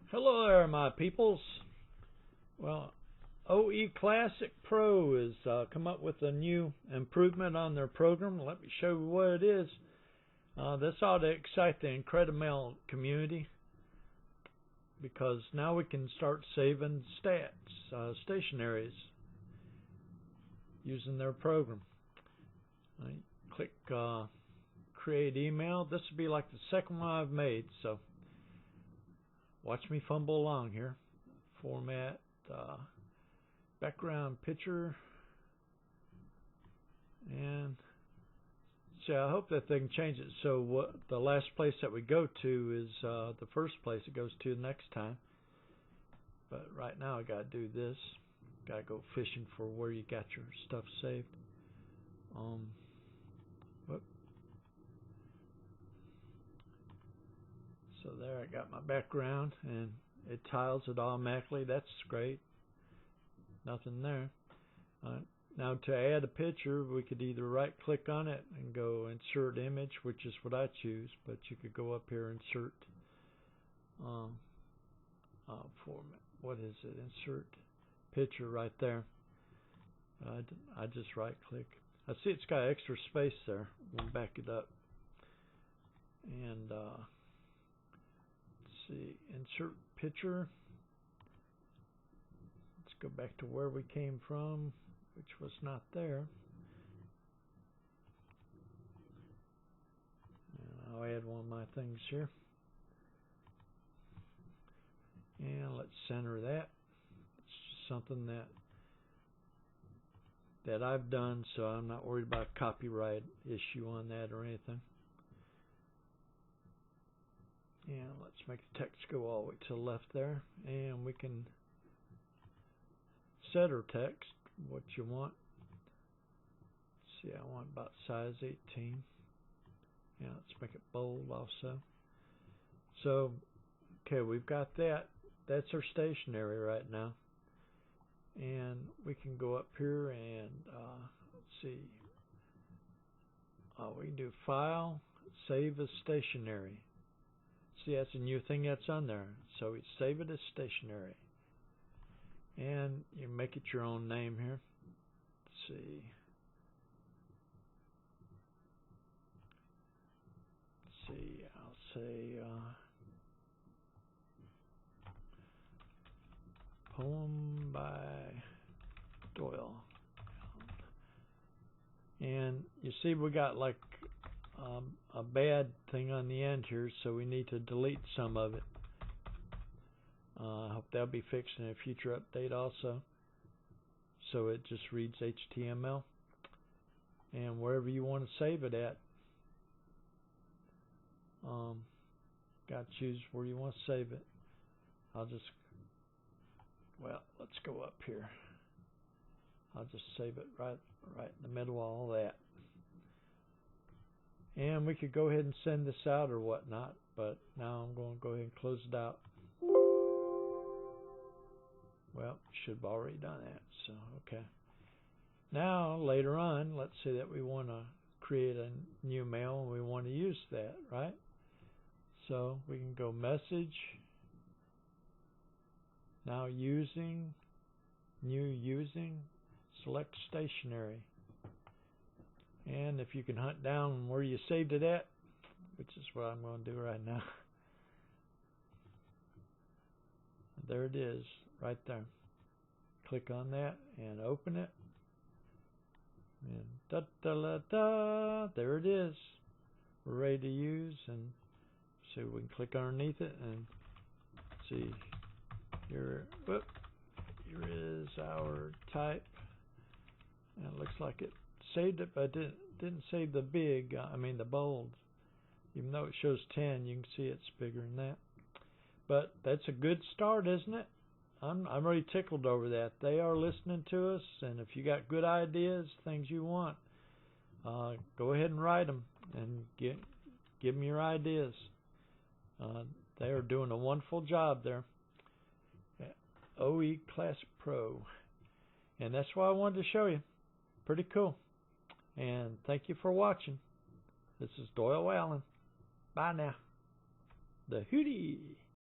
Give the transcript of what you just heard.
Hello there, my peoples. Well, OE Classic Pro has come up with a new improvement on their program. Let me show you what it is. This ought to excite the IncrediMail community because now we can start saving stats, stationaries, using their program. Right, click Create Email. This will be like the second one I've made, so watch me fumble along here. Format, background picture, and see, I hope that they can change it so what the last place that we go to is the first place it goes to next time. But right now I gotta do this. Gotta go fishing for where you got your stuff saved. Whoop. So there, I got my background and it tiles it automatically. That's great. Nothing there. Now to add a picture, we could either right click on it and go insert image, which is what I choose, but you could go up here, insert format. What is it? Insert picture right there. I just right click. I see it's got extra space there. We'll back it up. And let's see, insert picture. Let's go back to where we came from, which was not there. And I'll add one of my things here. And let's center that. It's something that I've done, so I'm not worried about a copyright issue on that or anything. And let's make the text go all the way to the left there, and we can set our text what you want. Let's see, I want about size 18. Yeah, let's make it bold also. So, okay, we've got that. That's our stationery right now. And we can go up here and let's see. We can do File, Save as Stationery. See, that's a new thing that's on there. So we save it as stationery. And you make it your own name here. Let's see. Let's see, I'll say poem by Doyle. And you see we got like a bad thing on the end here, so we need to delete some of it. I hope that'll be fixed in a future update also. So it just reads HTML. And wherever you want to save it at, got to choose where you want to save it. Well, let's go up here. I'll just save it right in the middle of all that. And we could go ahead and send this out or whatnot, but now I'm going to go ahead and close it out. Well, should have already done that, so okay. Now, later on, let's say that we want to create a new mail and we want to use that, right? So we can go Message, now Using, New Using, select Stationery. And if you can hunt down where you saved it at, which is what I'm going to do right now. There it is, right there. Click on that and open it. And da-da-da-da, there it is. We're ready to use. And so we can click underneath it and see. Here is our type. And it looks like it saved it, but it didn't save the the bold. Even though it shows 10, you can see it's bigger than that. But that's a good start, isn't it? I'm really tickled over that. They are listening to us, and if you got good ideas, things you want, go ahead and write them and give them your ideas. They are doing a wonderful job there at OE Classic Pro. And that's why I wanted to show you. Pretty cool. And thank you for watching. This is Doyle Allen. Bye now. The Hootie.